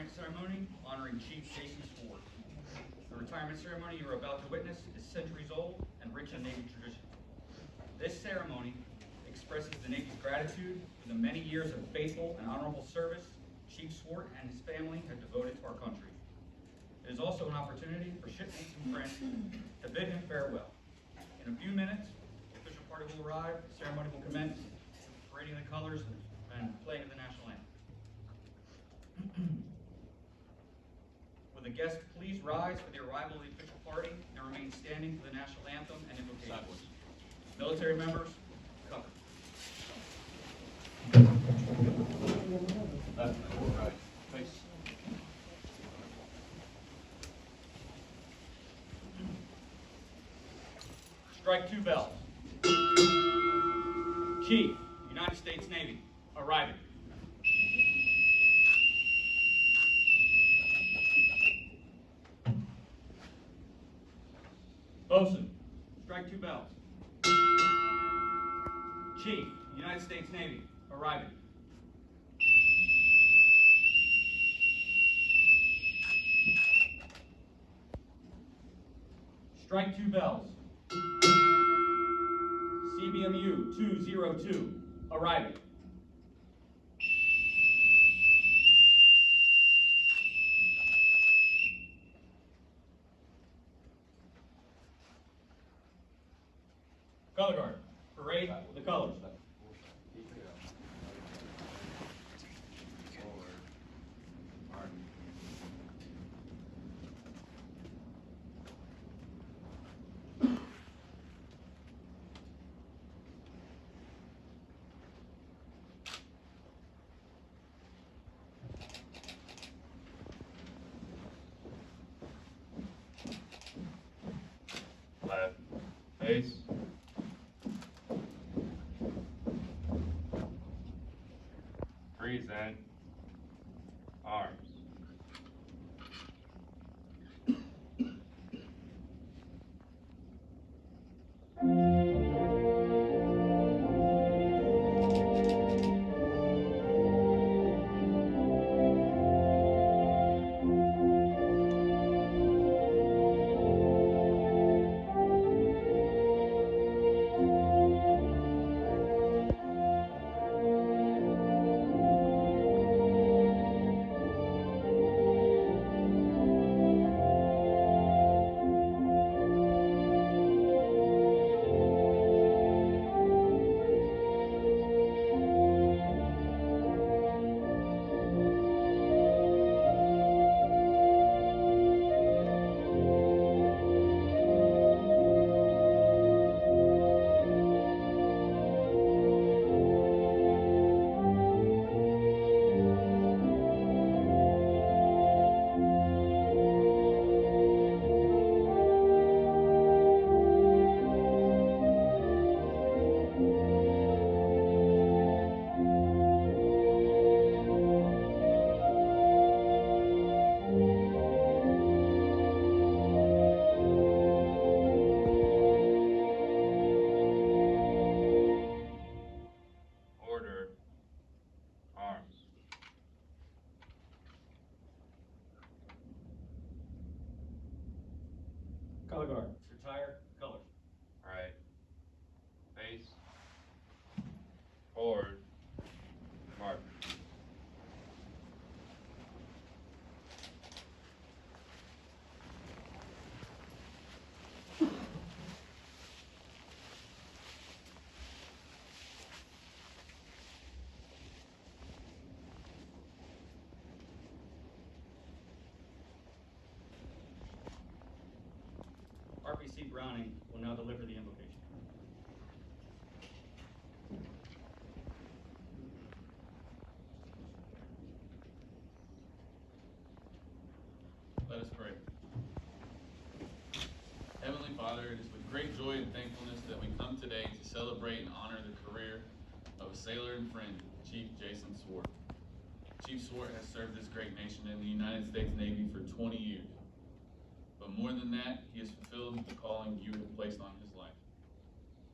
retirement ceremony honoring Chief Jason Swart. The retirement ceremony you are about to witness is centuries old and rich in Navy tradition. This ceremony expresses the Navy's gratitude for the many years of faithful and honorable service Chief Swart and his family have devoted to our country. It is also an opportunity for shipmates and friends to bid him farewell. In a few minutes, the official party will arrive, the ceremony will commence, parading the colors and playing of the national anthem. Will the guests please rise for the arrival of the official party and remain standing for the national anthem and invocation. Military members, cover. Left, right, face. Strike two bells. Chief, United States Navy, arriving. Bosun, strike two bells. Chief, United States Navy, arriving. Strike two bells. CBMU 202, arriving. Color guard, parade the colors. Left, face. Present. Arms. Order. Arms. Color guard, retire, colors. Right. Face. Forward. Mark. RPC Browning will now deliver the invocation. Let us pray. Heavenly Father, it is with great joy and thankfulness that we come today to celebrate and honor the career of a sailor and friend, Chief Jason Swart. Chief Swart has served this great nation in the United States Navy for 20 years. But more than that, he has fulfilled the calling you have placed on his life.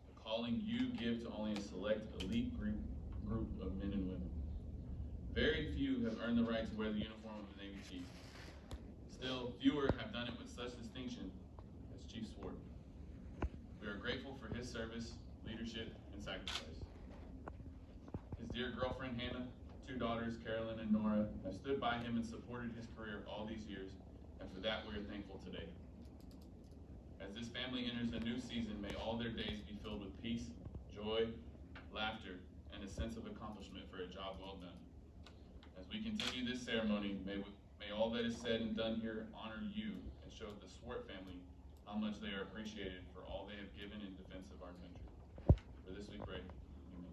The calling you give to only a select elite group of men and women. Very few have earned the right to wear the uniform of the Navy Chief. fewer have done it with such distinction as Chief Swart. We are grateful for his service, leadership, and sacrifice. His dear girlfriend, Hannah, 2 daughters, Carolyn and Nora, have stood by him and supported his career all these years, and for that we are thankful today. As this family enters a new season, may all their days be filled with peace, joy, laughter, and a sense of accomplishment for a job well done. As we continue this ceremony, may all that is said and done here honor you and show the Swart family how much they are appreciated for all they have given in defense of our country. For this we pray. Amen.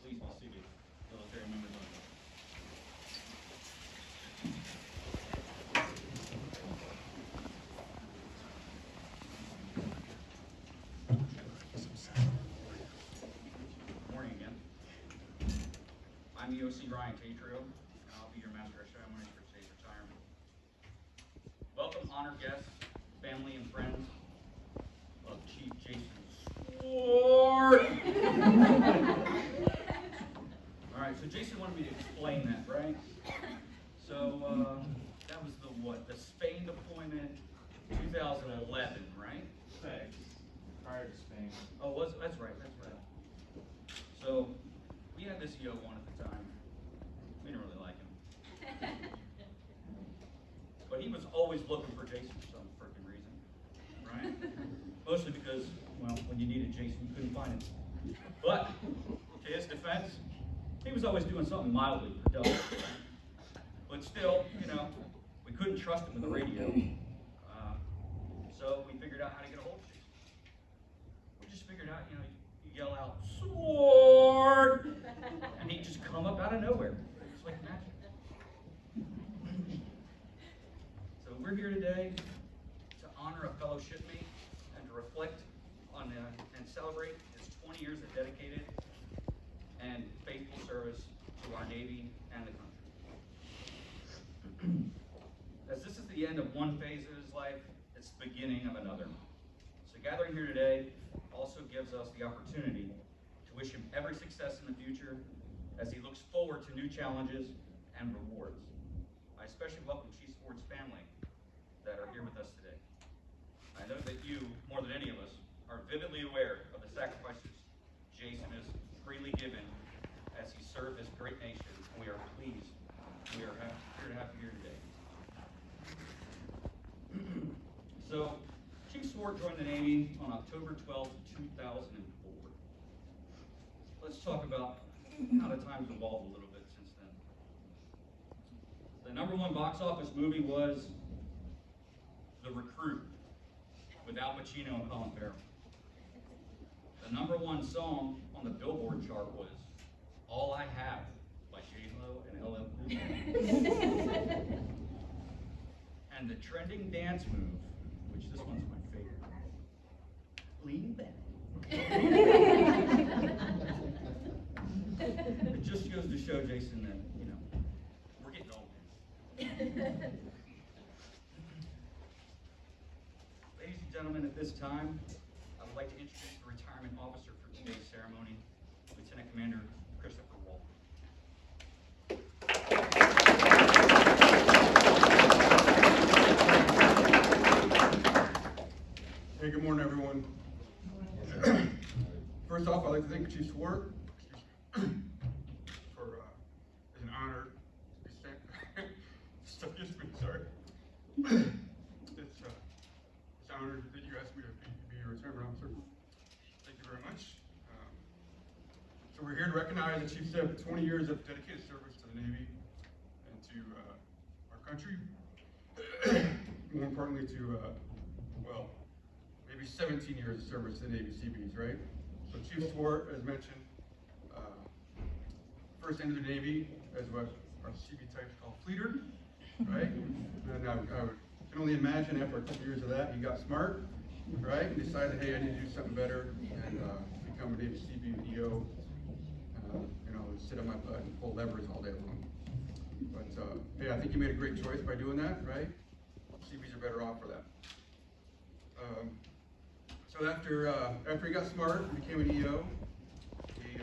Please be seated, military members only. I'm EOC Ryan Tatrio, and I'll be your master of ceremonies for today's retirement. Welcome, honored guests, family, and friends of Chief Jason Swart. All right, so Jason wanted me to explain that, right? So that was the Spain deployment, 2011, right? Thanks. Prior to Spain. Oh, that's right. So we had this EO1 at the time. We didn't really like him. But he was always looking for Jason for some freaking reason, right? Mostly because, well, when you needed Jason, you couldn't find him. But, to his defense, he was always doing something mildly productive. But still, we couldn't trust him with the radio. So we figured out how to get a hold of Jason. We just figured out, you yell out, "Swart!" and he'd just come up out of nowhere. It's like magic. So we're here today to honor a fellow shipmate and to reflect on and celebrate his 20 years of dedicated and faithful service to our Navy and the country. As this is the end of one phase of his life, it's the beginning of another. So gathering here today also gives us the opportunity to wish him every success in the future as he looks forward to new challenges and rewards. I especially welcome Chief Swart's family that are here with us today. I know that you, more than any of us, are vividly aware of the sacrifices Jason has freely given as he served this great nation, and we are pleased we are here to have you here today. So, Chief Swart joined the Navy on October 12, 2004. Let's talk about how the times evolved a little bit since then. The #1 box office movie was The Recruit with Al Pacino and Colin Farrell. The #1 song on the Billboard chart was All I Have by J-Lo and LL Cool J. And the trending dance move, which this one's my favorite, lean back. It just goes to show, Jason, that, we're getting old. Ladies and gentlemen, at this time, I would like to introduce the retirement officer for today's ceremony, Lieutenant Commander Christopher Wall. Hey, good morning, everyone. First off, I'd like to thank Chief Swart for it's an honor to be sent. Excuse me, sorry. It's an honor that you asked me to be your retirement officer. Thank you very much. So we're here to recognize that Chief said 20 years of dedicated service to the Navy and to our country. More importantly, to maybe 17 years of service to the Navy Seabees, right? So Chief Swart, as mentioned, first entered the Navy as what our Seabee types call fleeter, right? And I can only imagine after a couple years of that, he got smart, right? And decided, hey, I need to do something better and become a Navy Seabee EO, sit on my butt and pull levers all day long. But hey, I think he made a great choice by doing that, right? Seabees are better off for that. So after he got smart and became an EO, he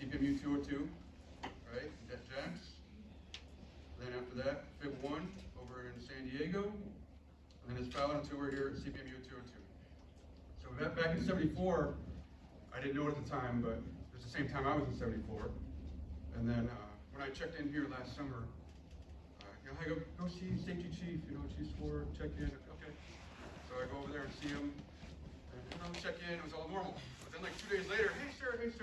CPMU 202, right, at Jax. Then after that, Fib 1 over in San Diego. And then his pilot tour here at CPMU 202. So back in 74, I didn't know it at the time, but it was the same time I was in 74. And then when I checked in here last summer, I go see Safety Chief, Chief Swart, check in, okay. So I go over there and see him, and check in, it was all normal. But then like 2 days later, hey sir, he's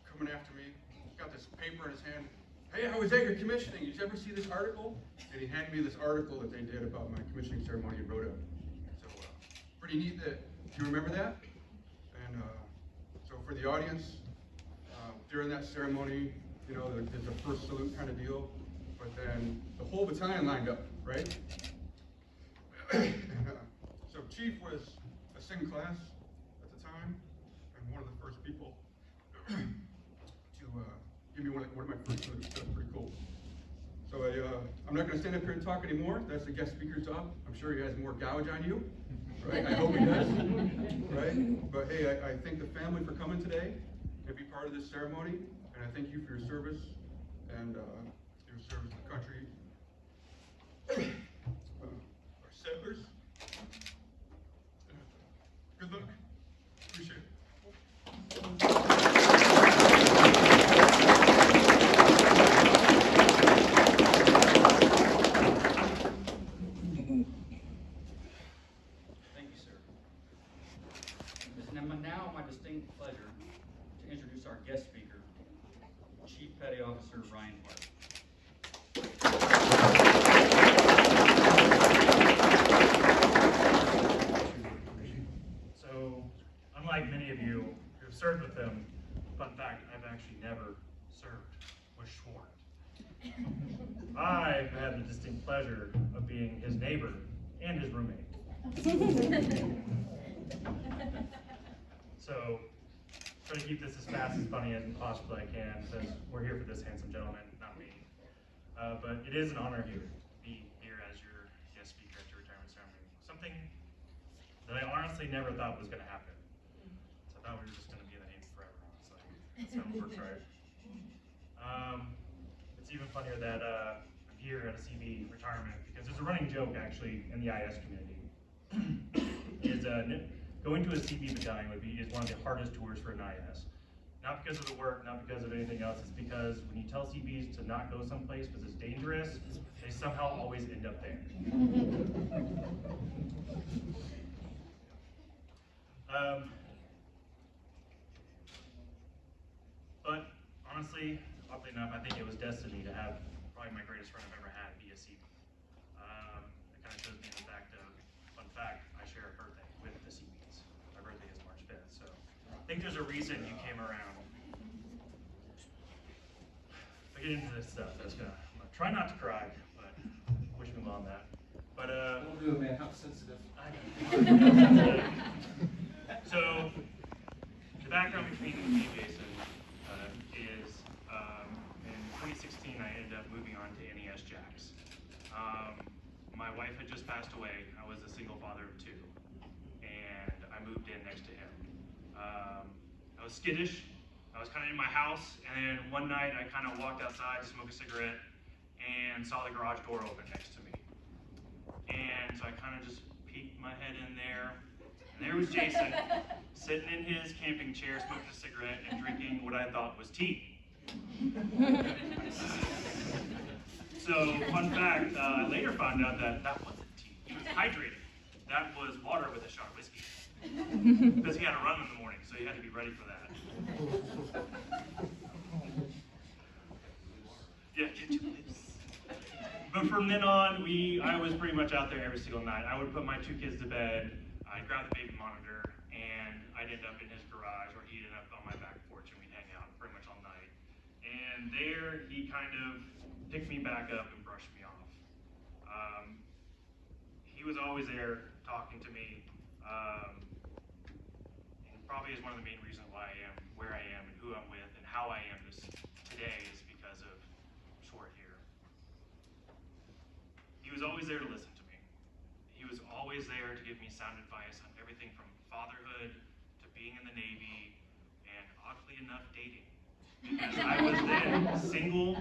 coming after me, he's got this paper in his hand. Hey, I was at your commissioning, did you ever see this article? And he handed me this article that they did about my commissioning ceremony he wrote up. So pretty neat that you remember that. And so for the audience, during that ceremony, there's a first salute kind of deal. But then the whole battalion lined up, right? So Chief was a SIN class at the time, and one of the first people to give me one of my first salutes. That's pretty cool. So I'm not going to stand up here and talk anymore. That's the guest speaker's job. I'm sure he has more gouge on you, right? I hope he does, right? But hey, I thank the family for coming today and be part of this ceremony, and I thank you for your service and your service to the country. Our settlers. Good luck. Appreciate it. Thank you, sir. It is now my distinct pleasure to introduce our guest speaker, Chief Petty Officer Ryan Hart. So, unlike many of you who have served with him, fun fact, I've actually never served with Swart. I've had the distinct pleasure of being his neighbor and his roommate. So, try to keep this as fast as funny as possibly I can, since we're here for this handsome gentleman, not me. But it is an honor here to be here as your guest speaker at your retirement ceremony. Something that I honestly never thought was going to happen. So I thought we were just going to be in the Navy forever, honestly. That's how it works, right? It's even funnier that I'm here at a CB retirement because there's a running joke actually in the IS community. Going to a CB battalion is one of the hardest tours for an IS. Not because of the work, not because of anything else. It's because when you tell CBs to not go someplace because it's dangerous, they somehow always end up there. But honestly, oddly enough, I think it was destiny to have probably my greatest friend I've ever had be a CB. It kind of shows me the fact of, fun fact, I share a birthday with the CBs. My birthday is March 5th, so I think there's a reason you came around. If I get into this stuff, I'm gonna try not to cry, but wish me well on that. But Don't do it, man. How sensitive. So, the background between me and Jason is in 2016 I ended up moving on to NES Jax. My wife had just passed away. I was a single father of two, and I moved in next to him. I was skittish. I was kind of in my house, and then one night I kind of walked outside to smoke a cigarette and saw the garage door open next to me. And so I kind of just peeked my head in there, and there was Jason sitting in his camping chair, smoking a cigarette and drinking what I thought was tea. So, fun fact, I later found out that that wasn't tea. He was hydrating. That was water with a shot of whiskey. Because he had to run in the morning, so he had to be ready for that. Yeah, get your lips. But from then on, I was pretty much out there every single night. I would put my two kids to bed, I'd grab the baby monitor, and I'd end up in his garage, or he'd end up on my back porch, and we'd hang out pretty much all night. And there, he kind of picked me back up and brushed me off. He was always there talking to me, and probably is one of the main reasons why I am where I am and who I'm with and how I am today is because of Swart here. He was always there to listen to me. He was always there to give me sound advice on everything from fatherhood to being in the Navy, and oddly enough, dating. Because I was then single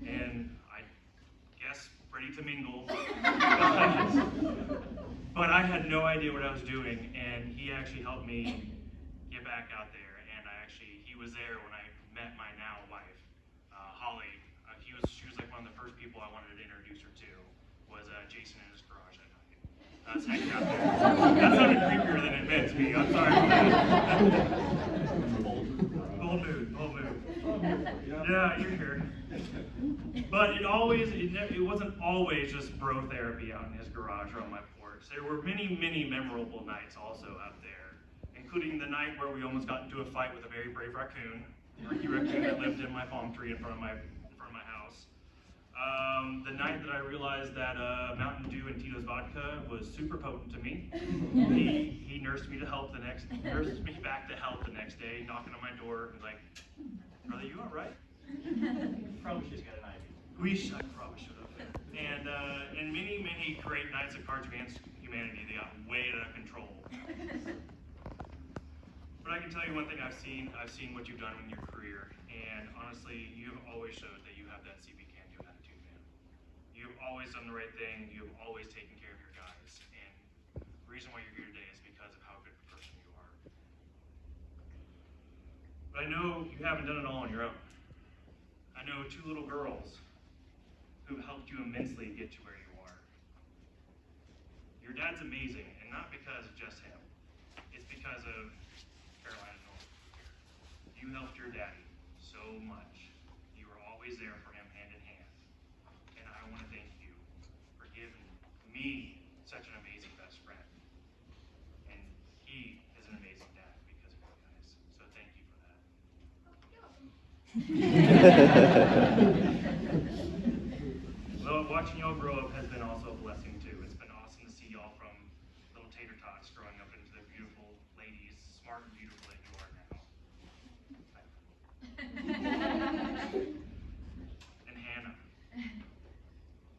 and I guess ready to mingle. But I had no idea what I was doing, and he actually helped me get back out there. And he was there when I met my now wife, Holly. She was like one of the first people I wanted to introduce her to, was Jason in his garage that night. That's hanging out there. That sounded creepier than it meant to me. I'm sorry. Bold move. Yeah, you're here. But it wasn't always just bro therapy out in his garage or on my porch. There were many, many memorable nights also out there, including the night where we almost got into a fight with a very brave raccoon, the raccoon that lived in my palm tree in front of my house. The night that I realized that Mountain Dew and Tito's vodka was super potent to me. He nursed me back to health the next day, knocking on my door and like, "Brother, you all right?" Probably just got an IV. I probably should have. And many, many great nights of Cards Against Humanity, they got way out of control. But I can tell you one thing I've seen what you've done in your career, and honestly, you've always showed that you have that CB can-do attitude, man. You've always done the right thing, you've always taken care of your guys, and the reason why you're here today is because of how good of a person you are. But I know you haven't done it all on your own. I know 2 little girls who've helped you immensely get to where you are. Your dad's amazing, and not because of just him. It's because of Carolina North. You helped your daddy so much. You were always there for him hand in hand. And I want to thank you for giving me such an amazing best friend. And he is an amazing dad because of you guys. So thank you for that. Well, watching y'all grow up has been also a blessing too. It's been awesome to see y'all from little tater tots growing up into the beautiful ladies, smart and beautiful that you are now. And Hannah,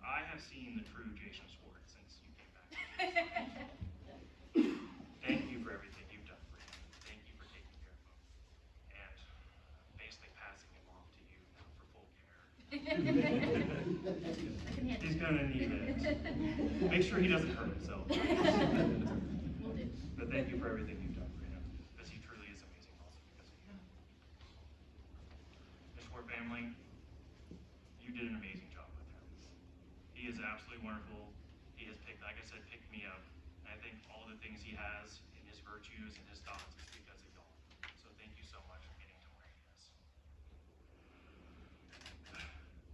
I have seen the true Jason Swart since you came back. Thank you for everything you've done for him. Thank you for taking care of him. And basically passing him off to you now for full care. He's gonna need it. Make sure he doesn't hurt himself. But thank you for everything you've done for him, because he truly is amazing also because of you. The Swart family, you did an amazing job with him. He is absolutely wonderful. He has picked me up. And I think all the things he has in his virtues and his thoughts is because of y'all. So thank you so much for getting to where he is.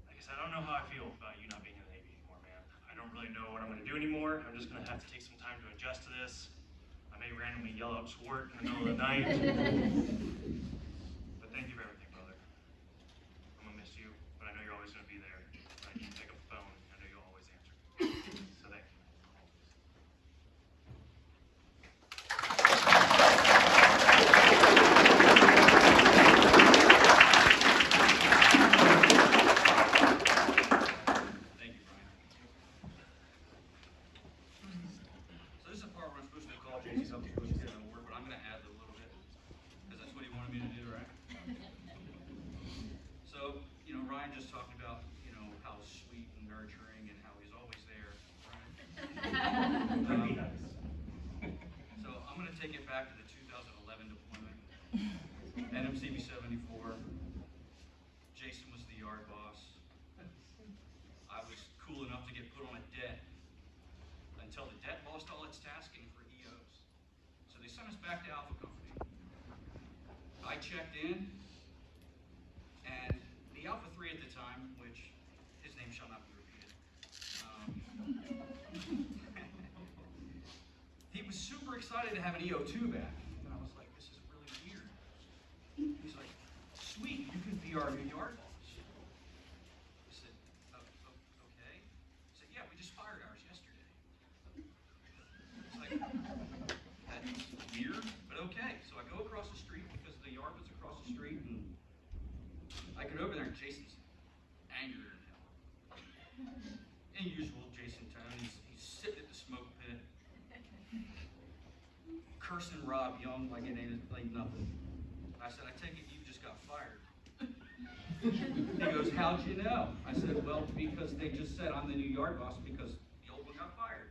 Like I said, I don't know how I feel about you not being in the Navy anymore, man. I don't really know what I'm going to do anymore. I'm just going to have to take some time to adjust to this. I may randomly yell out Swart in the middle of the night. But thank you for everything, brother. I'm going to miss you, but I know you're always going to be there. When I need to pick up the phone, I know you'll always answer. So thank you. Thank you, Brian. So this is the part where I'm supposed to call JC's up, supposed to get an award, but I'm going to add a little bit, because that's what he wanted me to do, right? So, Ryan just talked about, how sweet and nurturing and how he's always there, right? So I'm going to take it back to the 2011 deployment. NMCB 74. Jason was the yard boss. I was cool enough to get put on a debt until the debt lost all its tasking for EOs. So they sent us back to Alpha Company. I checked in, and the Alpha 3 at the time, which his name shall not be repeated, he was super excited to have an EO2 back. And I was like, this is really weird. He's like, sweet, you can be our new yard boss. I said, okay. He said, yeah, we just fired ours yesterday. It's like, that's weird, but okay. So I go across the street because the yard was across the street, and I get over there and Jason's angrier than hell. In usual Jason tone, he's sitting at the smoke pit, cursing Rob Young like it ain't like nothing. I said, I take it you He goes, how'd you know? I said, well, because they just said I'm the new yard boss because the old one got fired.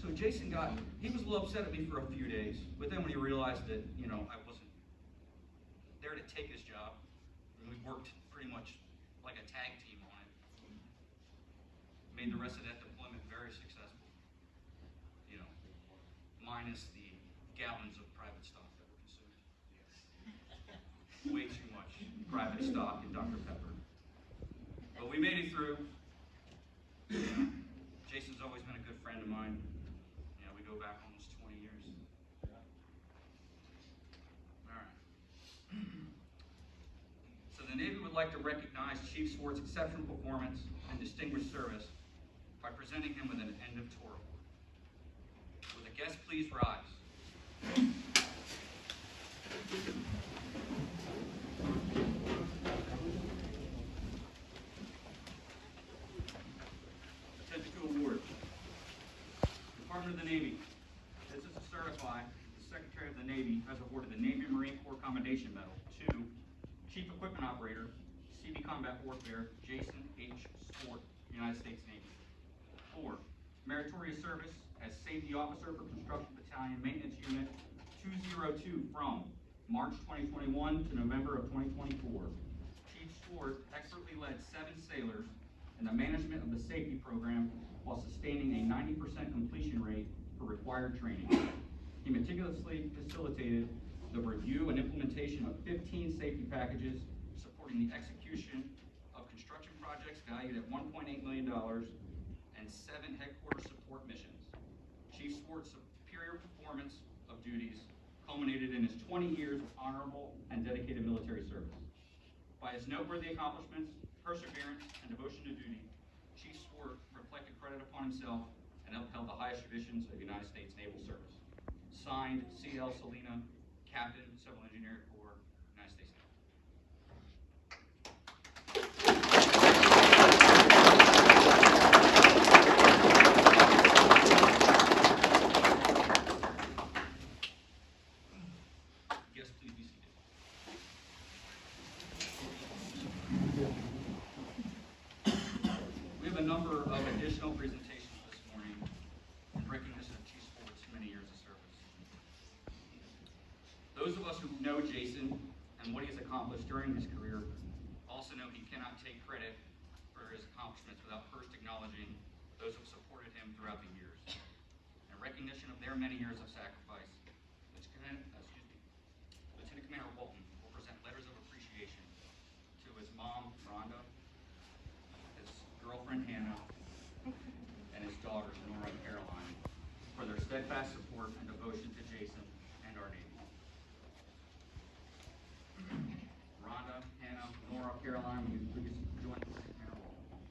So Jason he was a little upset at me for a few days, but then when he realized that, I wasn't there to take his job, and we worked pretty much like a tag team on it, made the rest of that deployment very successful. Minus the gallons of private stock that were consumed. Way too much private stock and Dr. Pepper. But we made it through. Jason's always been a good friend of mine. We go back almost 20 years. All right. So the Navy would like to recognize Chief Swart's exceptional performance and distinguished service by presenting him with an end of tour award. Would the guests please rise? Attention to award. Department of the Navy. This is to certify the Secretary of the Navy has awarded the Navy Marine Corps Commendation Medal to Chief Equipment Operator, CB Combat Warfare, Jason H. Swart, United States Navy. 4. Meritorious service as Safety Officer for Construction Battalion Maintenance Unit 202 from March 2021 to November of 2024. Chief Swart expertly led 7 sailors in the management of the safety program while sustaining a 90% completion rate for required training. He meticulously facilitated the review and implementation of 15 safety packages supporting the execution of construction projects valued at $1.8 million and 7 headquarters support missions. Chief Swart's superior performance of duties culminated in his 20 years of honorable and dedicated military service. By his noteworthy accomplishments, perseverance, and devotion to duty, Chief Swart reflected credit upon himself and upheld the highest traditions of United States Naval Service. Signed, C.L. Salina, Captain, Civil Engineer Corps, United States Navy. Yes, please be seated. We have a number of additional presentations this morning in recognition of Chief Swart's many years of service. Those of us who know Jason and what he has accomplished during his career also know he cannot take credit for his accomplishments without first acknowledging those who have supported him throughout the years. In recognition of their many years of sacrifice, Lieutenant Commander Walton will present letters of appreciation to his mom, Rhonda, his girlfriend, Hannah, and his daughters, Nora and Caroline, for their steadfast support and devotion to Jason and our Navy. Rhonda, Hannah, Nora, Caroline, will you please join Commander Walton?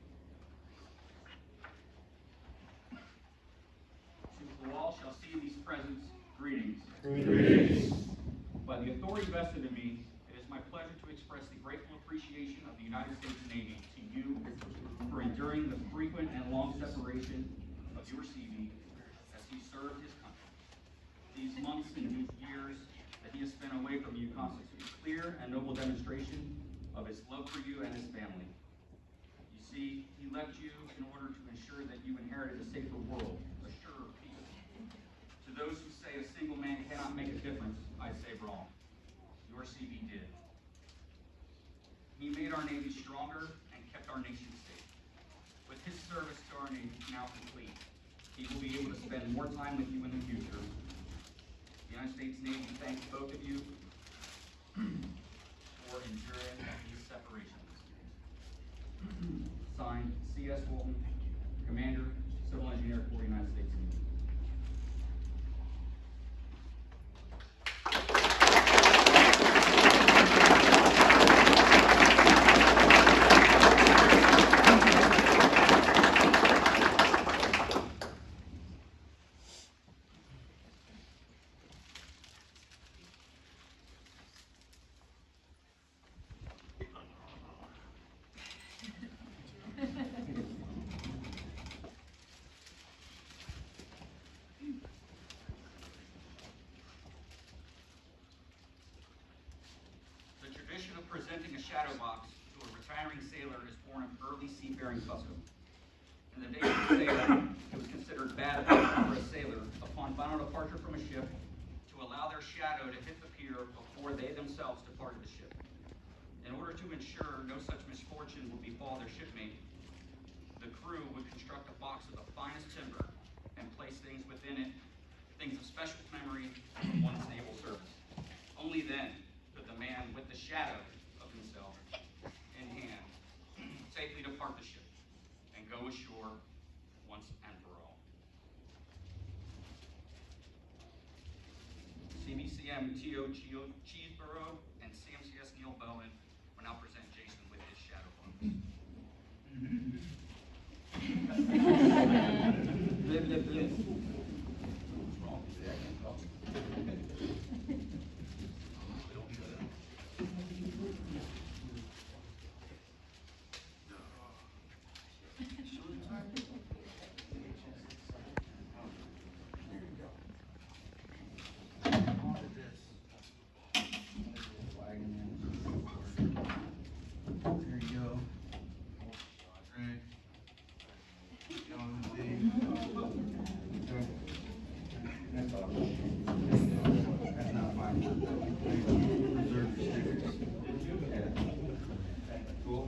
To who all shall see these presents, greetings. Greetings. By the authority vested in me, it is my pleasure to express the grateful appreciation of the United States Navy to you for enduring the frequent and long separation of your CV as he served his country. These months and these years that he has spent away from you constitute a clear and noble demonstration of his love for you and his family. You see, he left you in order to ensure that you inherited a safer world, a surer peace. To those who say a single man cannot make a difference, I say wrong. Your CV did. He made our Navy stronger and kept our nation safe. With his service to our Navy now complete, he will be able to spend more time with you in the future. The United States Navy thanks both of you for enduring these separations. Signed, C.S. Walton, Commander, Civil Engineer Corps, United States Navy. shadow box to a retiring sailor is born of early seafaring custom. In the days of sailing, it was considered bad for a sailor, upon final departure from a ship, to allow their shadow to hit the pier before they themselves departed the ship. In order to ensure no such misfortune would befall their shipmate, the crew would construct a box of the finest timber and place things within it, things of special memory from one's naval service. Only then could the man with the shadow of himself in hand safely depart the ship and go ashore once and for all. CBCM T.O. Cheeseborough and CMCS Neil Bowen will now present Jason with his shadow box. Blip, blip, blip. What's wrong with that? I can't talk. There you go. Right. That's all. That's not mine. Reserve your stickers. Yeah. Cool.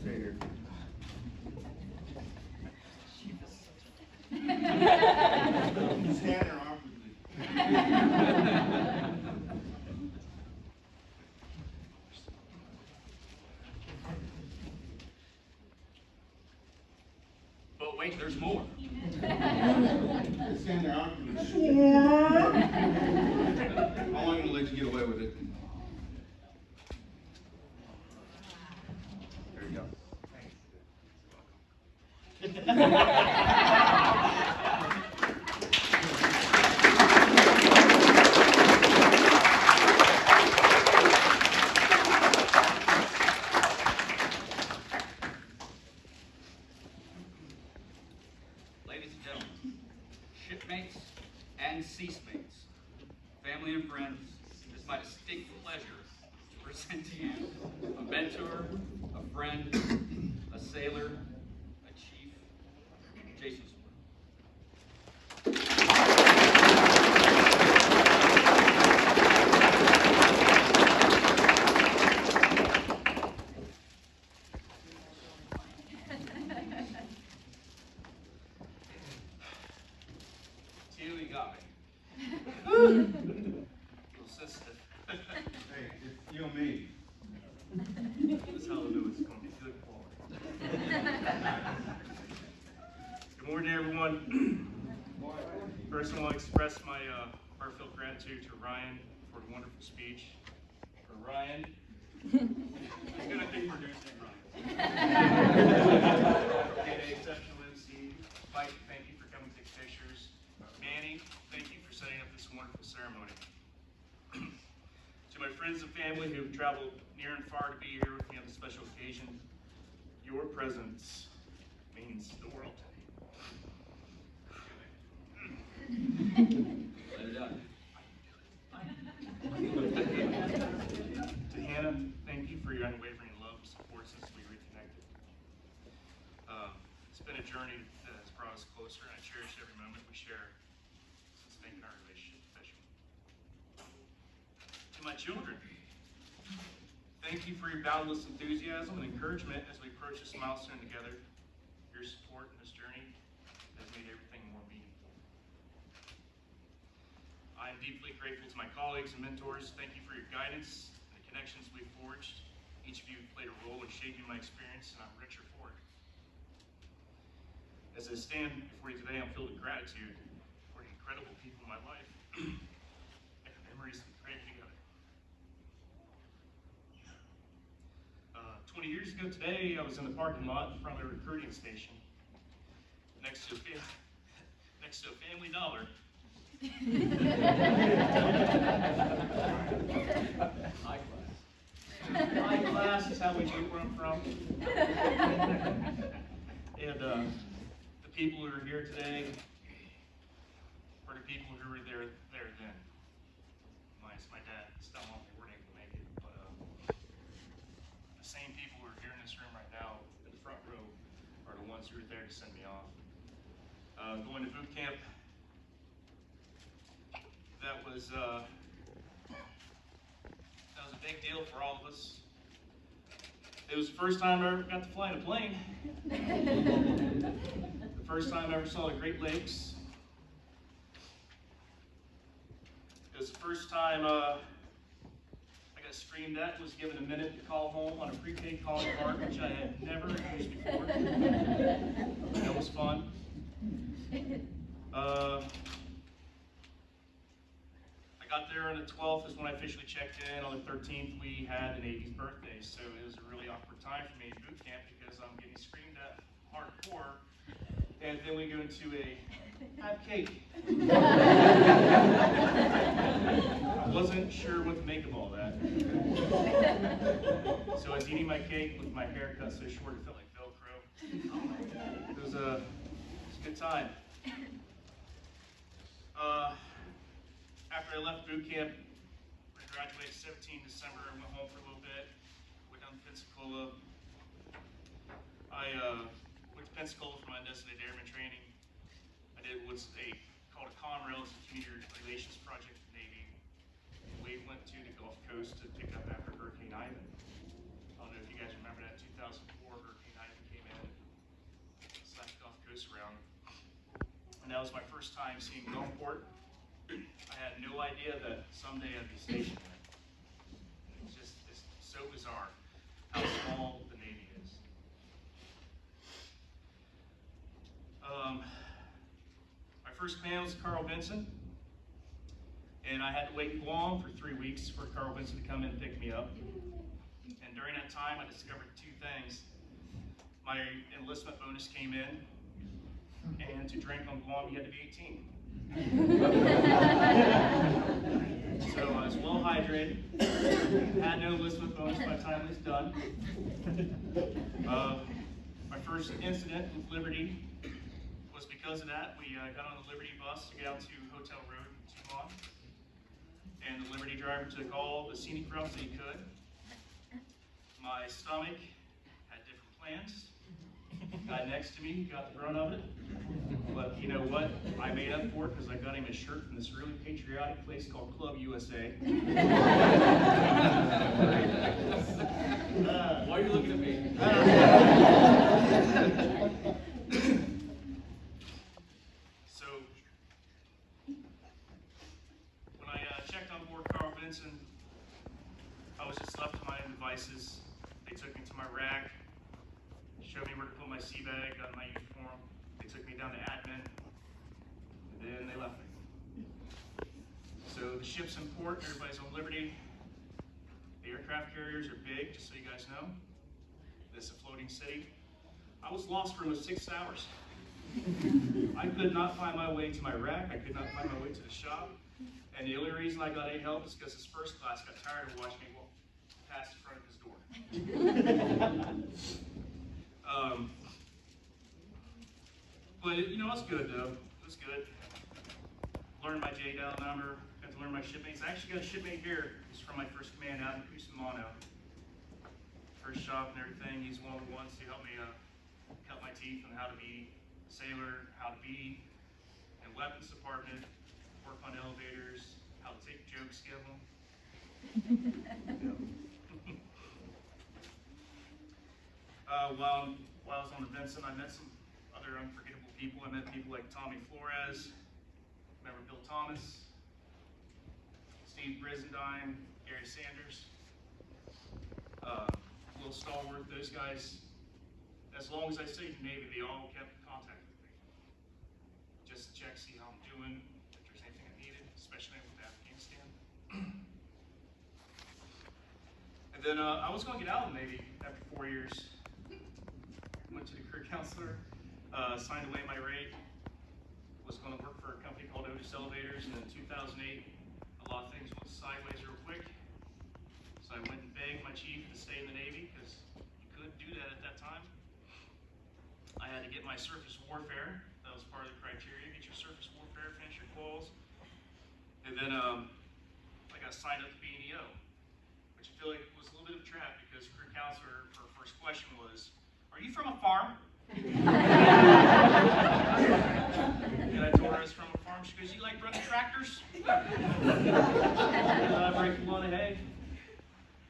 Stay here. Stand there awkwardly. But wait, there's more. Stand there awkwardly. How long gonna let you get away with it? There you go. Ladies and gentlemen, shipmates and ceasemates, family and friends, it is my distinct pleasure to present to you a mentor, a friend, a sailor, a chief, Jason Swart. You got me. Little sensitive. Hey, it's you and me. That's how I know it's going to be good quality. Good morning, everyone. First, I want to express my heartfelt gratitude to Ryan for the wonderful speech. For Ryan, he's going to be producing Ryan. And an exceptional MC. Mike, thank you for coming to take pictures. Manny, thank you for setting up this wonderful ceremony. To my friends and family who have traveled near and far to be here with me on this special occasion, your presence means the world to me. Let it out. To Hannah, thank you for your unwavering love and support since we reconnected. It's been a journey that has brought us closer, and I cherish every moment we share since making our relationship official. To my children, thank you for your boundless enthusiasm and encouragement as we approach this milestone together. Your support in this journey has made everything more meaningful. I am deeply grateful to my colleagues and mentors. Thank you for your guidance and the connections we've forged. Each of you played a role in shaping my experience, and I'm richer for it. As I stand before you today, I'm filled with gratitude for the incredible people in my life and the memories we created together. 20 years ago today, I was in the parking lot in front of a recruiting station next to a Family Dollar. High class is how we knew where I'm from. And the people who are here today are the people who were there then. Minus my dad, still on, we weren't able to make it, but ones who were there to send me off. Going to boot camp, that was a big deal for all of us. It was the first time I ever got to fly in a plane. The first time I ever saw the Great Lakes. It was the first time I got screamed at, was given a minute to call home on a prepaid calling card, which I had never used before. That was fun. I got there on the 12th is when I officially checked in. On the 13th, we had the Navy's birthday, so it was a really awkward time for me at boot camp because I'm getting screamed at hardcore, and then we go into a have cake. I wasn't sure what to make of all that. So I was eating my cake with my hair cut so short it felt like Velcro. It was a good time. After I left boot camp, I graduated 17 December and went home for a little bit. Went down to Pensacola. I went to Pensacola for my undesignated airman training. I did what's called a COMREL, it's a community relations project for the Navy. We went to the Gulf Coast to pick up after Hurricane Ivan. I don't know if you guys remember that 2004 Hurricane Ivan came in and slapped the Gulf Coast around. And that was my first time seeing Gulfport. I had no idea that someday I'd be stationed there. It's so bizarre how small the Navy is. My first command was Carl Vinson, and I had to wait in Guam for 3 weeks for Carl Vinson to come in and pick me up. And during that time, I discovered two things. My enlistment bonus came in, and to drink on Guam, you had to be 18. So I was well hydrated, had no enlistment bonus by the time it was done. My first incident with Liberty was because of that. We got on the Liberty bus to get out to Hotel Road in Tucson, and the Liberty driver took all the scenic routes that he could. My stomach had different plans. The guy next to me got the brunt of it. But you know what? I made up for it because I got him a shirt from this really patriotic place called Club USA. Why are you looking at me? So, when I checked on board Carl Vinson, I was just left to my own devices. They took me to my rack, showed me where to put my sea bag, got my uniform. They took me down to admin, and then they left me. So the ship's in port, everybody's on Liberty. The aircraft carriers are big, just so you guys know. This is a floating city. I was lost for almost 6 hours. I could not find my way to my rack. I could not find my way to the shop. And the only reason I got any help is because this first class got tired of watching me walk past the front of his door. But you know, it was good though. It was good. Learned my JDAL number. Got to learn my shipmates. I actually got a shipmate here. He's from my first command out in Cusimano. First shop and everything. He's one of the ones who helped me cut my teeth on how to be a sailor, how to be in weapons department, work on elevators, how to take jokes, give them. While I was on the Vinson, I met some other unforgettable people. I met people like Tommy Flores, remember Bill Thomas, Steve Brizendine, Gary Sanders, Will Stallworth. Those guys, as long as I stayed in the Navy, they all kept contact with me. Just to check, see how I'm doing, if there's anything I needed, especially with Afghanistan. And then I was going to get out of the Navy after 4 years. Went to the career counselor, signed away my rate, was going to work for a company called Otis Elevators, and in 2008, a lot of things went sideways real quick. So I went and begged my chief to stay in the Navy, because you couldn't do that at that time. I had to get my surface warfare. That was part of the criteria. Get your surface warfare, finish your quals. And then I got signed up to be an EO, which I feel like was a little bit of a trap, because career counselor, her first question was, "Are you from a farm?" And I told her I was from a farm. She goes, "You like running tractors?" And I break a lot of hay.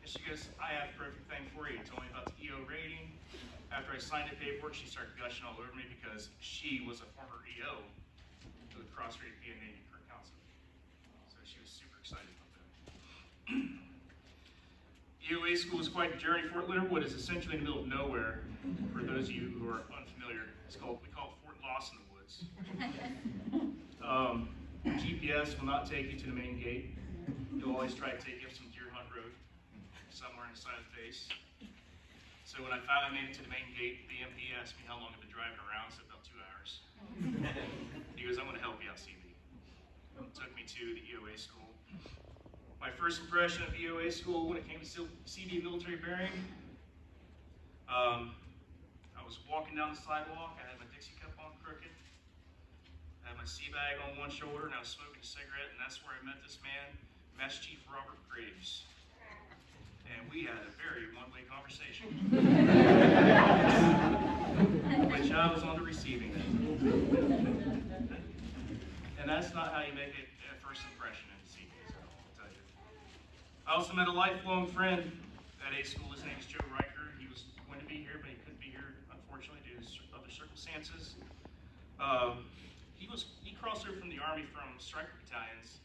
And she goes, "I have the perfect thing for you." Told me about the EO rating. After I signed the paperwork, she started gushing all over me because she was a former EO who had cross-rated to be a Navy career counselor. So she was super excited about that. EOA school is quite a journey. Fort Leonard Wood is essentially in the middle of nowhere. For those of you who are unfamiliar, we call it Fort Lost in the Woods. GPS will not take you to the main gate. You'll always try to take you up some Deer Hunt Road, somewhere inside the base. So when I finally made it to the main gate, the MP asked me how long I've been driving around. I said about 2 hours. He goes, "I'm going to help you out, CB." Took me to the EOA school. My first impression of EOA school when it came to CD military bearing, I was walking down the sidewalk. I had my Dixie cup on crooked. I had my sea bag on one shoulder, and I was smoking a cigarette, and that's where I met this man, Master Chief Robert Graves. And we had a very one-way conversation, which I was on the receiving end. And that's not how you make a first impression in CDs, I'll tell you. I also met a lifelong friend at A school. His name is Joe Riker. He was going to be here, but he couldn't be here, unfortunately, due to other circumstances. He crossed over from the Army from striker battalions,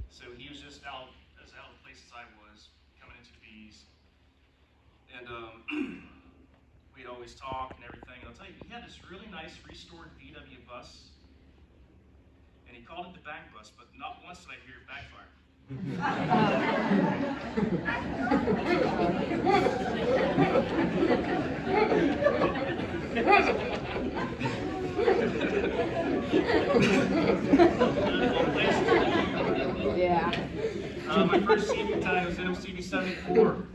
so he was just out of place as I was, coming into the B's. And we'd always talk and everything. And I'll tell you, he had this really nice restored VW bus, and he called it the back bus, but not once did I hear it backfire. Yeah. My first CV time was in MCB 74,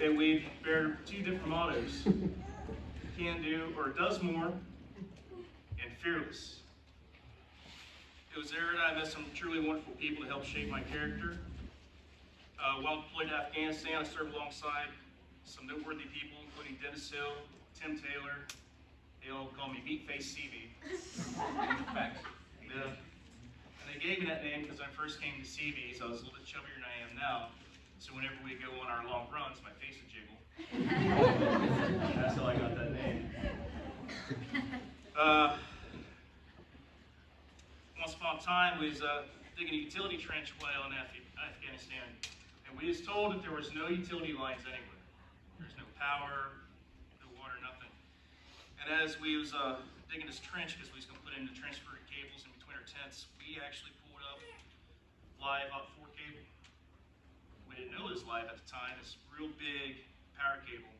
and we bear 2 different mottos: can do or does more, and fearless. It was there that I met some truly wonderful people to help shape my character. While deployed to Afghanistan, I served alongside some noteworthy people, including Dennis Hill, Tim Taylor. They all call me Meatface CV. Yeah. And they gave me that name because when I first came to CVs, I was a little bit chubbier than I am now. So whenever we go on our long runs, my face would jiggle. That's how I got that name. Once upon a time, we was digging a utility trench while in Afghanistan, and we was told that there was no utility lines anywhere. There's no power, no water, nothing. And as we was digging this trench, because we was going to put in the transfer cables in between our tents, we actually pulled up live OT4 cable. We didn't know it was live at the time. It's real big power cable,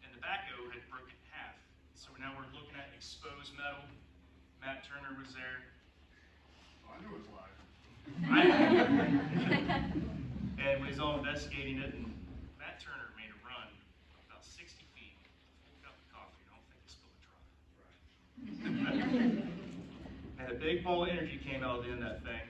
and the backhoe had broken in half. So now we're looking at exposed metal. Matt Turner was there. I knew it was live. And we was all investigating it, and Matt Turner made a run about 60 feet, full cup of coffee. I don't think he spilled a drop. And a big ball of energy came out of the end of that thing,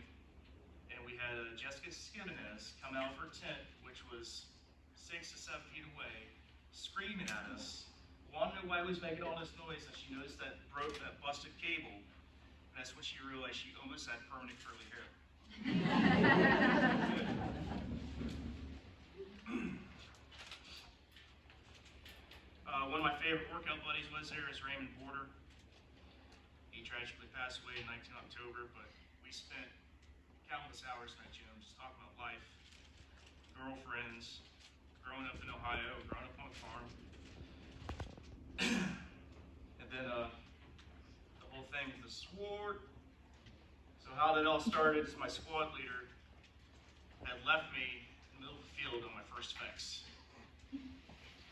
and we had Jessica Skimenez come out of her tent, which was 6 to 7 feet away, screaming at us. Wanted to know why we was making all this noise, and she noticed that busted cable. And that's when she realized she almost had permanent curly hair. One of my favorite workout buddies was there is Raymond Porter. He tragically passed away in 19 October, but we spent countless hours in that gym just talking about life, girlfriends, growing up in Ohio, growing up on a farm. And then the whole thing with the Swart. So how that all started is my squad leader had left me in the middle of the field on my first specs.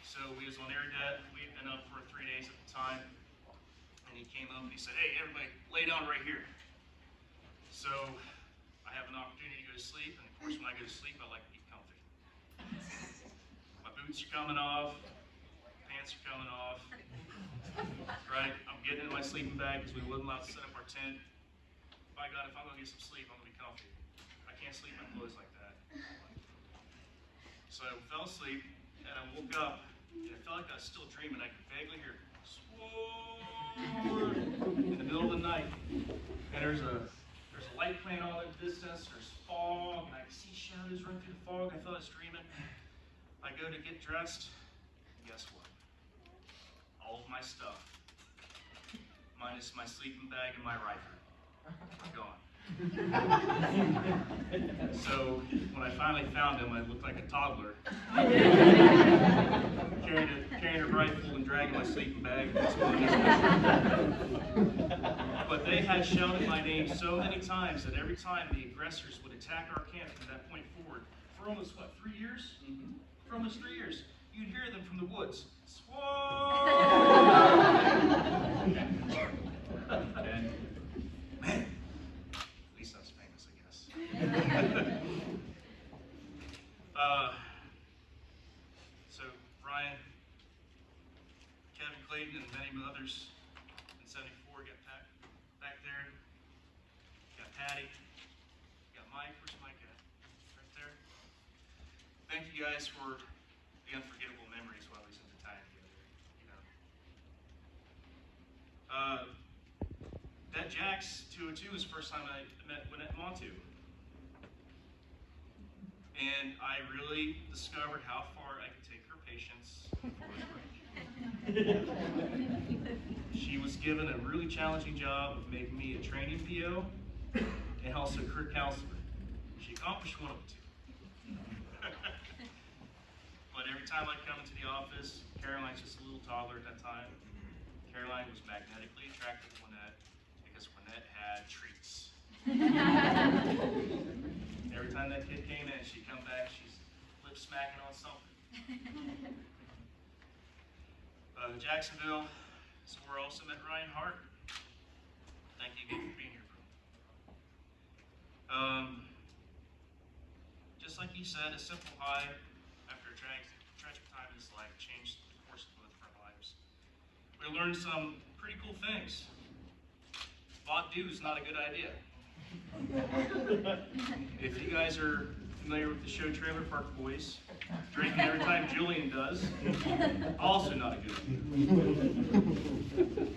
So we was on air debt. We had been up for 3 days at the time. And he came up and he said, "Hey, everybody, lay down right here." So I have an opportunity to go to sleep. And of course, when I go to sleep, I like to be comfy. My boots are coming off. Pants are coming off. Right? I'm getting into my sleeping bag because we wasn't allowed to set up our tent. By God, if I'm going to get some sleep, I'm going to be comfy. I can't sleep in my clothes like that. So I fell asleep, and I woke up, and it felt like I was still dreaming. I could vaguely hear, "Swart." And there's a light playing all in the distance, there's fog, and I see shadows run through the fog. I thought I was dreaming. I go to get dressed, and guess what? All of my stuff, minus my sleeping bag and my rifle, are gone. So when I finally found them, I looked like a toddler, carrying a rifle and dragging my sleeping bag. But they had shouted my name so many times that every time the aggressors would attack our camp from that point forward, for almost, 3 years? For almost 3 years, you'd hear them from the woods. Swart! And, man, at least I was famous, I guess. So, Ryan, Kevin Clayton, and many others in 74 got back there. Got Patty. Got Mike. Where's Mike at? Right there. Thank you guys for the unforgettable memories while we spent the time together. That Jax 202 was the first time I met Lynette Montu. And I really discovered how far I could take her patience before it was break. She was given a really challenging job of making me a training PO and also career counselor. She accomplished one of the two. But every time I come into the office, Caroline's just a little toddler at that time. Caroline was magnetically attracted to Lynette because Lynette had treats. Every time that kid came in, she'd come back, she's lip smacking on something. Jacksonville is where I also met Ryan Hart. Thank you again for being here, bro. Just like he said, a simple hi after a tragic time in his life changed the course of both of our lives. We learned some pretty cool things. Bot do is not a good idea. If you guys are familiar with the show Trailer Park Boys, drinking every time Julian does, also not a good idea.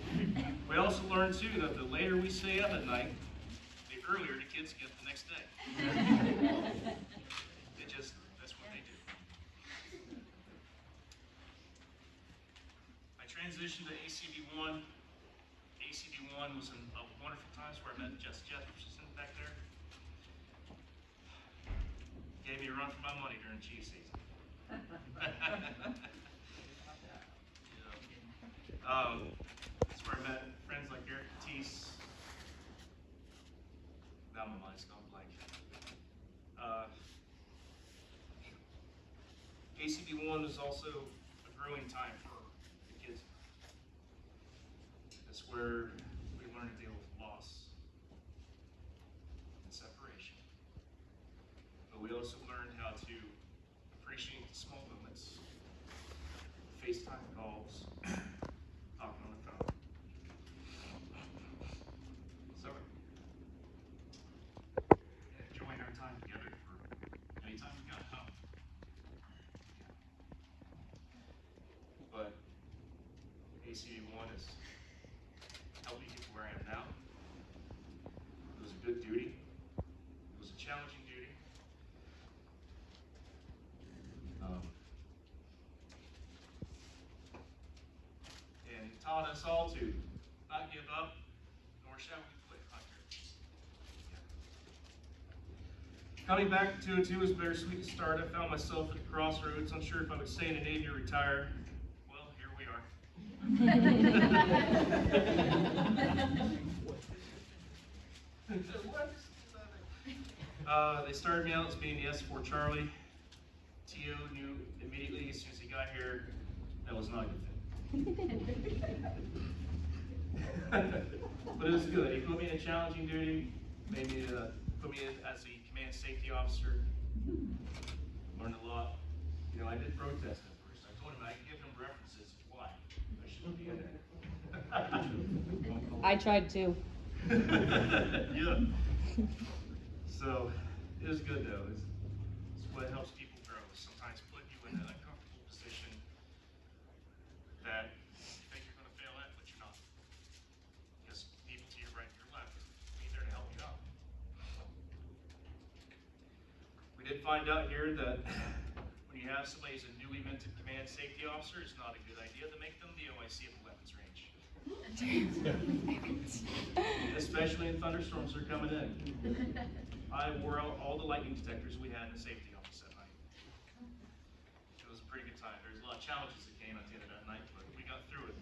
We also learned too that the later we stay up at night, the earlier the kids get the next day. That's what they do. I transitioned to ACB1. ACB1 was a wonderful time where I met Jess Jefferson back there. Gave me a run for my money during cheese season. That's where I met friends like Eric Batiste. Now my mind's gone blank. ACB1 was also a growing time for the kids. That's where we learned to deal with loss and separation. But we also learned how to appreciate the small moments, FaceTime calls, talking on the phone. So, enjoying our time together for any time we got home. But ACB1 has helped me get to where I am now. It was a good duty. It was a challenging duty. And it taught us all to not give up, nor shall we quit. Coming back to 202 was a bittersweet start. I found myself at the crossroads, unsure if I would stay in the Navy or retire. Well, here we are. They started me out as being the S4 Charlie. T.O. knew immediately as soon as he got here that was not a good fit. But it was good. He put me in a challenging duty, put me in as the command safety officer. Learned a lot. You know, I did protest at first. I told him I could give him references why I shouldn't be in there. I tried to. Yeah. So it was good though. It's what helps people grow. Sometimes put you in an uncomfortable position that you think you're going to fail at, but you're not. Because people to your right and your left did find out here that when you have somebody who's a newly minted command safety officer, it's not a good idea to make them the OIC at the weapons range. Especially in thunderstorms that are coming in. I wore out all the lightning detectors we had in the safety office that night. It was a pretty good time. There was a lot of challenges that came at the end of that night, but we got through it.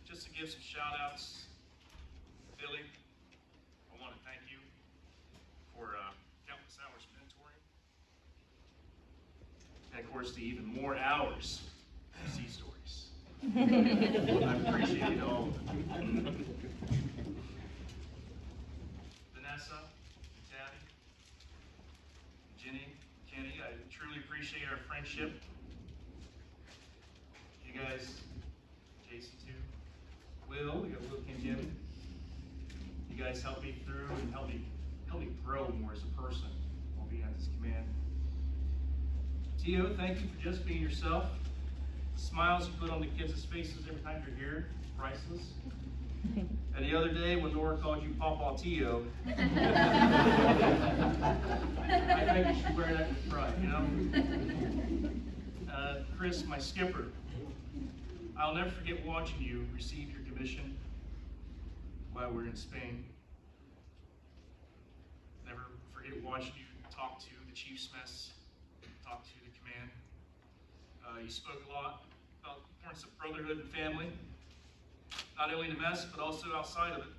Just to give some shout outs, Billy, I want to thank you for countless hours of mentoring. And of course, the even more hours of sea stories. I appreciate all of it. Vanessa, Tabby, Jenny, Kenny, I truly appreciate our friendship. You guys, Jason too, Will, we got Will and Jim. You guys helped me through and helped me grow more as a person while being at this command. Tio, thank you for just being yourself. The smiles you put on the kids' faces every time you're here, priceless. And the other day when Nora called you Pawpaw Tio, I think you should wear that with pride, you know? Chris, my skipper, I'll never forget watching you receive your commission while we're in Spain. Never forget watching you talk to the chief's mess, talk to the command. You spoke a lot about the importance of brotherhood and family, not only in the mess, but also outside of it.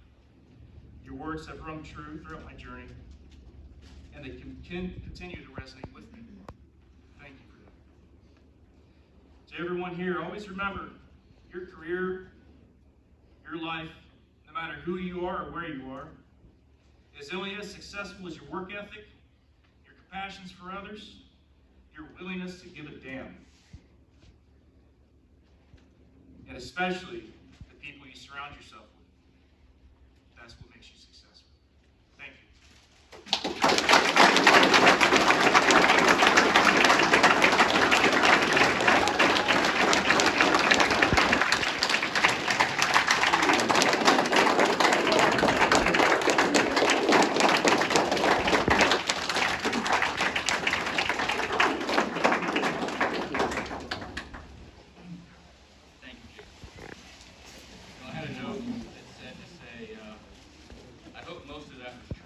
Your words have rung true throughout my journey, and they can continue to resonate with me. Thank you for that. To everyone here, always remember, your career, your life, no matter who you are or where you are, is only as successful as your work ethic, your compassions for others, your willingness to give a damn. And especially the people you surround yourself with. That's what makes you successful. Thank you. Thank you, Jake. I had a note that said to say, I hope most of that was true.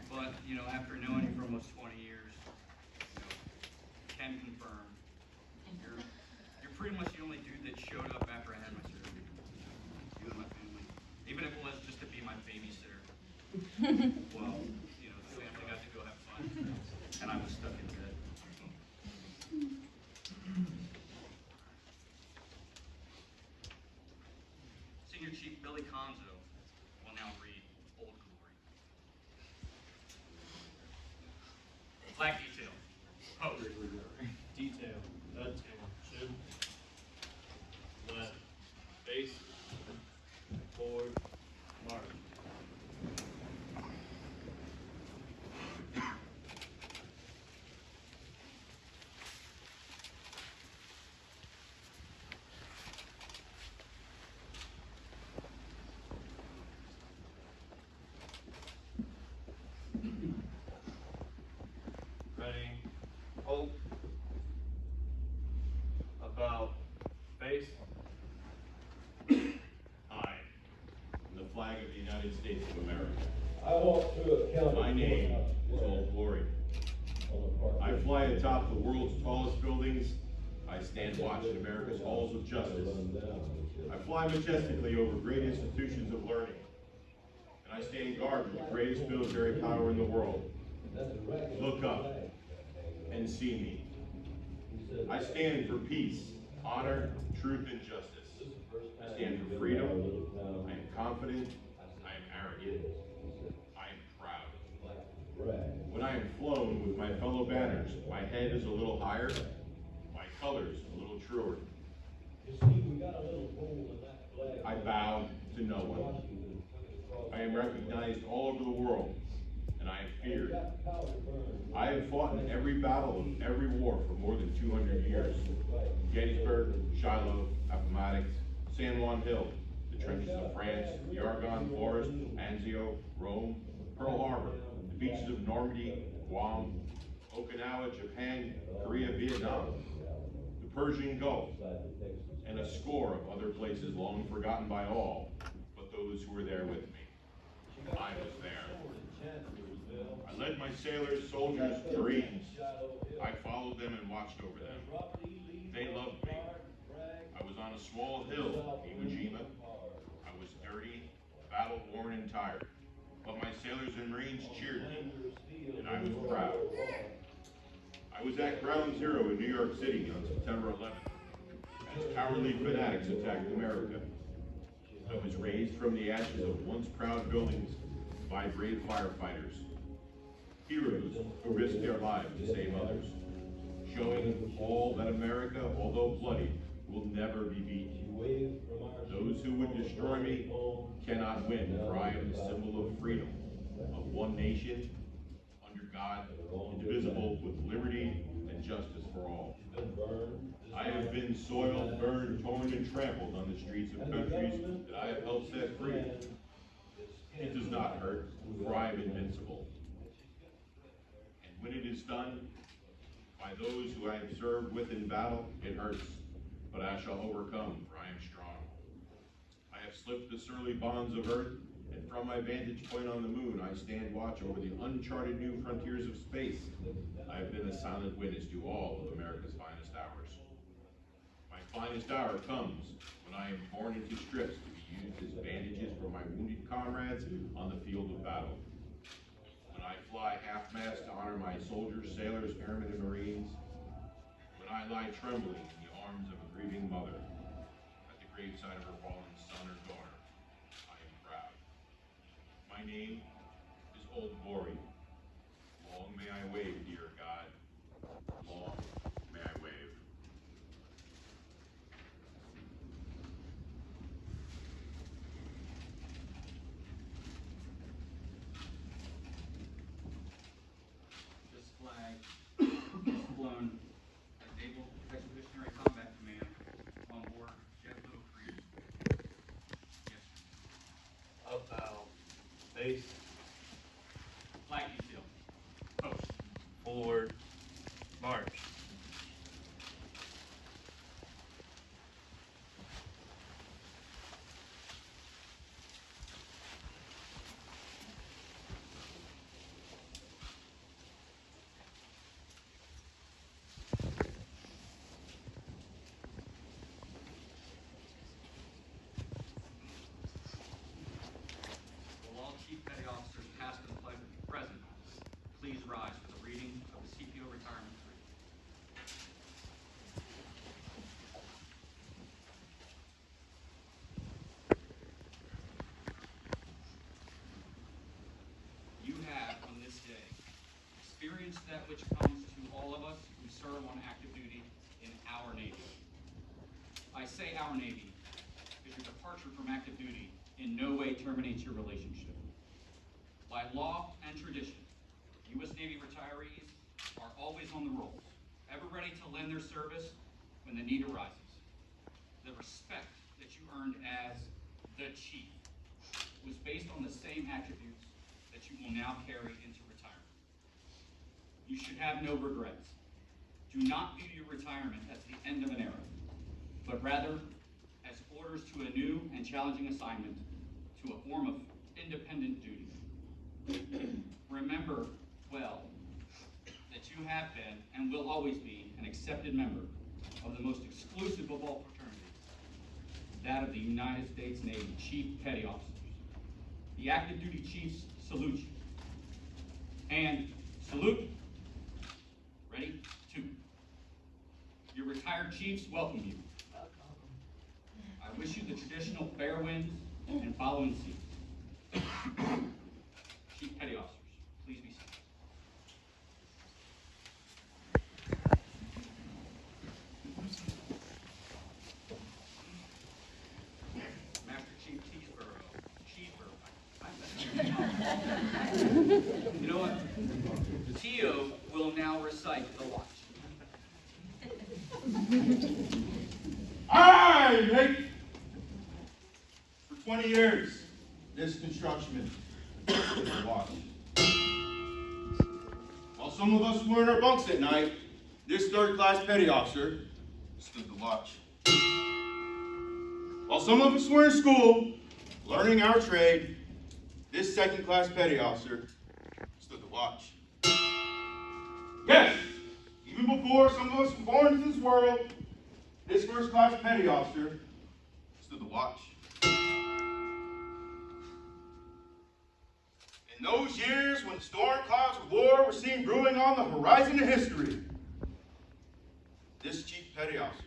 But, after knowing you for almost 20 years, can confirm, you're pretty much the only dude that showed up after I had my surgery. You and my family. Even if it was just to be my babysitter. Well, the family got to go have fun, and I was stuck in bed. Senior Chief Billy Conzo will now read Old Glory. Flag detail. Post. Detail. Attention. Left. Face. Forward. Mark. Ready. Hold. About. Face. I, in the flag of the United States of America. I walk through a county. My name is Old Glory. I fly atop the world's tallest buildings. I stand watch in America's halls of justice. I fly majestically over great institutions of learning. And I stand guard with the greatest military power in the world. Look up and see me. I stand for peace, honor, truth, and justice. I stand for freedom. I am confident. I am arrogant. I am proud. When I am flown with my fellow banners, my head is a little higher, my colors a little truer. I bow to no one. I am recognized all over the world, and I am feared. I have fought in every battle of every war for more than 200 years. Gettysburg, Shiloh, Appomattox, San Juan Hill, the trenches of France, the Argonne Forest, Anzio, Rome, Pearl Harbor, the beaches of Normandy, Guam, Okinawa, Japan, Korea, Vietnam, the Persian Gulf, and a score of other places long forgotten by all, but those who were there with me. I was there. I led my sailors, soldiers, Marines. I followed them and watched over them. They loved me. I was on a small hill, Iwo Jima. I was dirty, battle-worn and tired, but my sailors and Marines cheered me, and I was proud. I was at Ground Zero in New York City on September 11th, as cowardly fanatics attacked America. I was raised from the ashes of once proud buildings by brave firefighters, heroes who risked their lives to save others, showing all that America, although bloody, will never be beaten. Those who would destroy me cannot win, for I am the symbol of freedom, of one nation, under God, indivisible, with liberty and justice for all. I have been soiled, burned, torn, and trampled on the streets of countries that I have helped set free. It does not hurt, for I am invincible. And when it is done, by those who I have served with in battle, it hurts, but I shall overcome, for I am strong. I have slipped the surly bonds of earth, and from my vantage point on the moon, I stand watch over the uncharted new frontiers of space. I have been a silent witness to all of America's finest hours. My finest hour comes when I am torn into strips to be used as bandages for my wounded comrades on the field of battle. When I fly half-mast to honor my soldiers, sailors, airmen, and Marines. When I lie trembling in the arms of a grieving mother at the graveside of her fallen son or daughter, I am proud. My name is Old Glory. Long may I wave, dear God. Long may I wave. This flag is flown at Naval Expeditionary Combat Command on board JetBlue Cruise. Yes, sir. Up bow. Base. Flag detail. Post. Forward. March. Will all Chief Petty Officers past and present please rise for the reading of the CPO retirement decree. You have, on this day, experienced that which comes to all of us who serve on active duty in our Navy. I say our Navy because your departure from active duty in no way terminates your relationship. By law and tradition, U.S. Navy retirees are always on the rolls, ever ready to lend their service when the need arises. The respect that you earned as the Chief was based on the same attributes that you will now carry into retirement. You should have no regrets. Do not view your retirement as the end of an era, but rather as orders to a new and challenging assignment to a form of independent duty. Remember well that you have been and will always be an accepted member of the most exclusive of all fraternities, that of the United States Navy Chief Petty Officers. The active duty chiefs salute you. And salute. Ready? 2. Your retired chiefs welcome you. I wish you the traditional fair winds and following seas. Chief Petty Officers, please be seated. Master Chief Cheeseborough. You know what? Tio will now recite the watch. Aye, mate. 20 years, this construction is a watch. While some of us were in our bunks at night, this third-class petty officer stood the watch. While some of us were in school, learning our trade, this second-class petty officer stood the watch. Yes, even before some of us were born into this world, this first-class petty officer stood the watch. In those years when the storm clouds of war were seen brewing on the horizon of history, this chief petty officer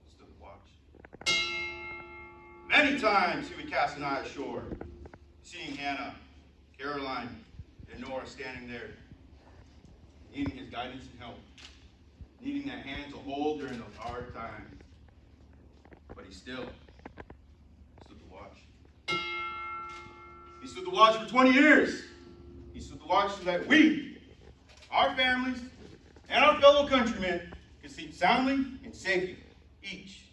stood the watch. Many times he would cast an eye ashore, seeing Hannah, Caroline, and Nora standing there, needing his guidance and help, needing that hand to hold during those hard times. But he still stood the watch. He stood the watch for 20 years. He stood the watch so that we, our families, and our fellow countrymen could sleep soundly and safely each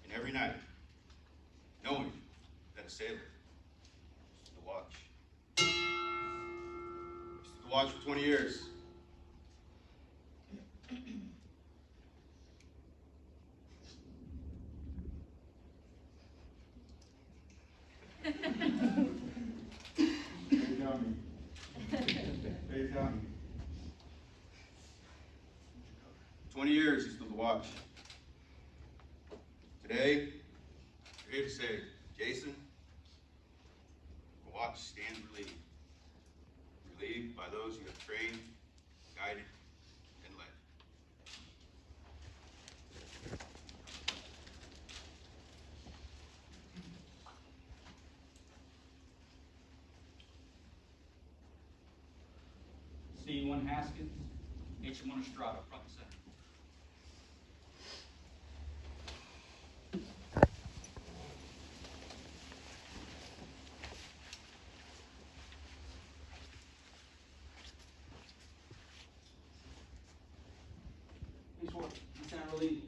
and every night, knowing that a sailor stood the watch. He stood the watch for 20 years. Stay down. 20 years he stood the watch. Today, we're here to say, Jason, the watch stands relieved. Relieved by those you have trained, guided, and led. C1 Haskins, H1 Estrada, front and center. Hey, Swart, you sound relieved.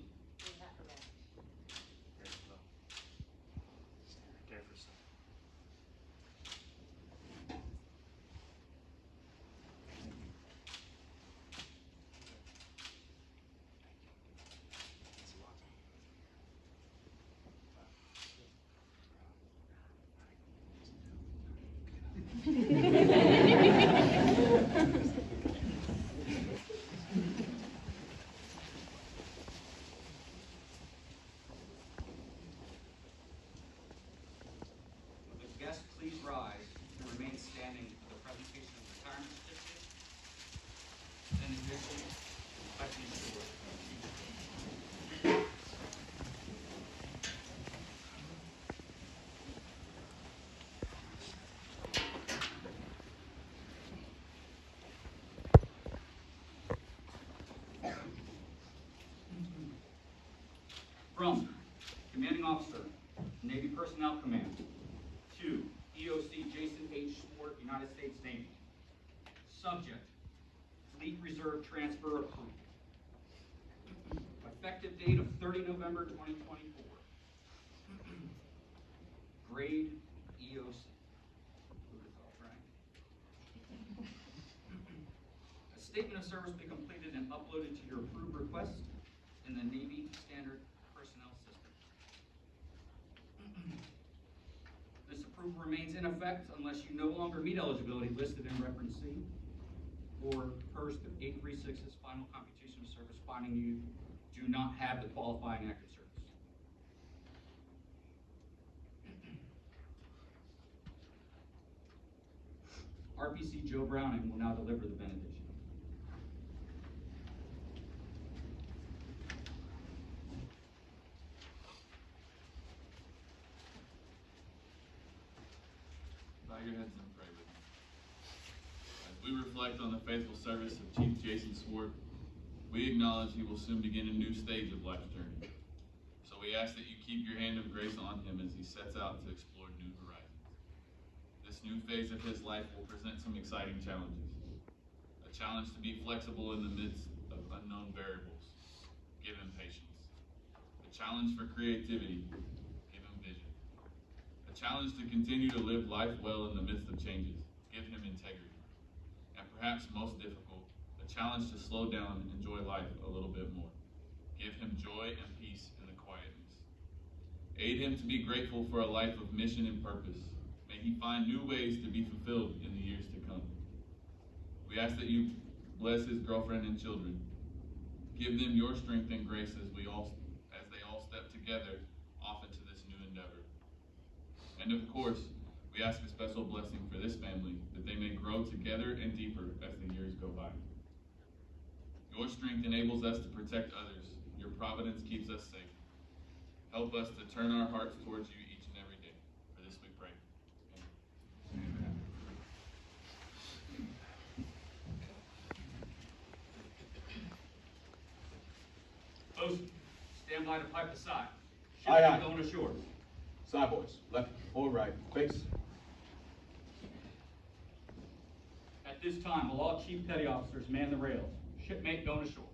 Would the guests please rise and remain standing for the presentation of retirement certificate, Benediction, Swart. From Commanding Officer, Navy Personnel Command, to EOC Jason H. Swart, United States Navy. Subject, Fleet Reserve Transfer approved. Effective date of 30 November 2024. Grade EOC. Who would have thought, right? A statement of service be completed and uploaded to your approved request in the Navy Standard Personnel System. This approval remains in effect unless you no longer meet eligibility listed in reference C, or PERS 836's final computation of service finding you do not have the qualifying active service. RPC Joe Browning will now deliver the benediction. Bow your heads and pray with me. As we reflect on the faithful service of Chief Jason Swart, we acknowledge he will soon begin a new stage of life's journey. So we ask that you keep your hand of grace on him as he sets out to explore new horizons. This new phase of his life will present some exciting challenges. A challenge to be flexible in the midst of unknown variables. Give him patience. A challenge for creativity. Give him vision. challenge to continue to live life well in the midst of changes. Give him integrity. And perhaps most difficult, a challenge to slow down and enjoy life a little bit more. Give him joy and peace in the quietness. Aid him to be grateful for a life of mission and purpose. May he find new ways to be fulfilled in the years to come. We ask that you bless his girlfriend and children. Give them your strength and grace as they all step together off into this new endeavor. And of course, we ask a special blessing for this family, that they may grow together and deeper as the years go by. Your strength enables us to protect others. Your providence keeps us safe. Help us to turn our hearts towards you each and every day. For this we pray. Amen. Bosun, stand by to pipe the side. Aye, aye. Ship going ashore. Side boys, left or right, face. At this time, will all chief petty officers man the rails. Shipmate going ashore.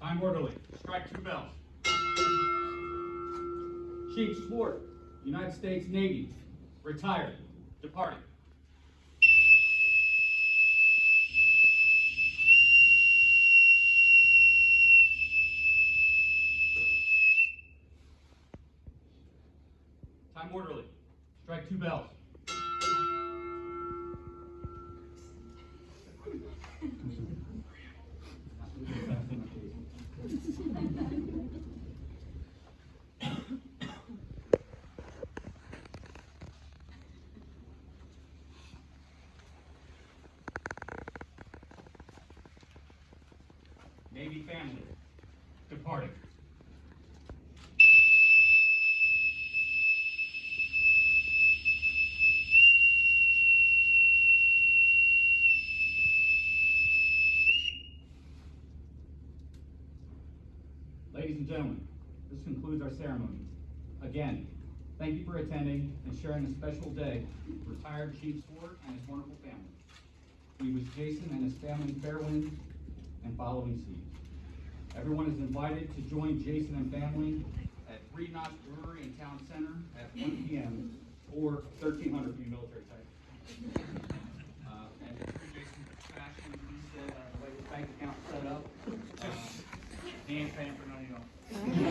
Time orderly. Strike 2 bells. Chief Swart, United States Navy, retired, departing. Time orderly. Strike 2 bells. Navy family, departing. Ladies and gentlemen, this concludes our ceremony. Again, thank you for attending and sharing a special day with retired Chief Swart and his wonderful family. We wish Jason and his family fair winds and following seas. Everyone is invited to join Jason and family at 3 Knots Brewery in Town Center at 1 p.m. or 1300 for you military type. And Jason fashion, he said, the way his bank account set up, he ain't paying for none of y'all.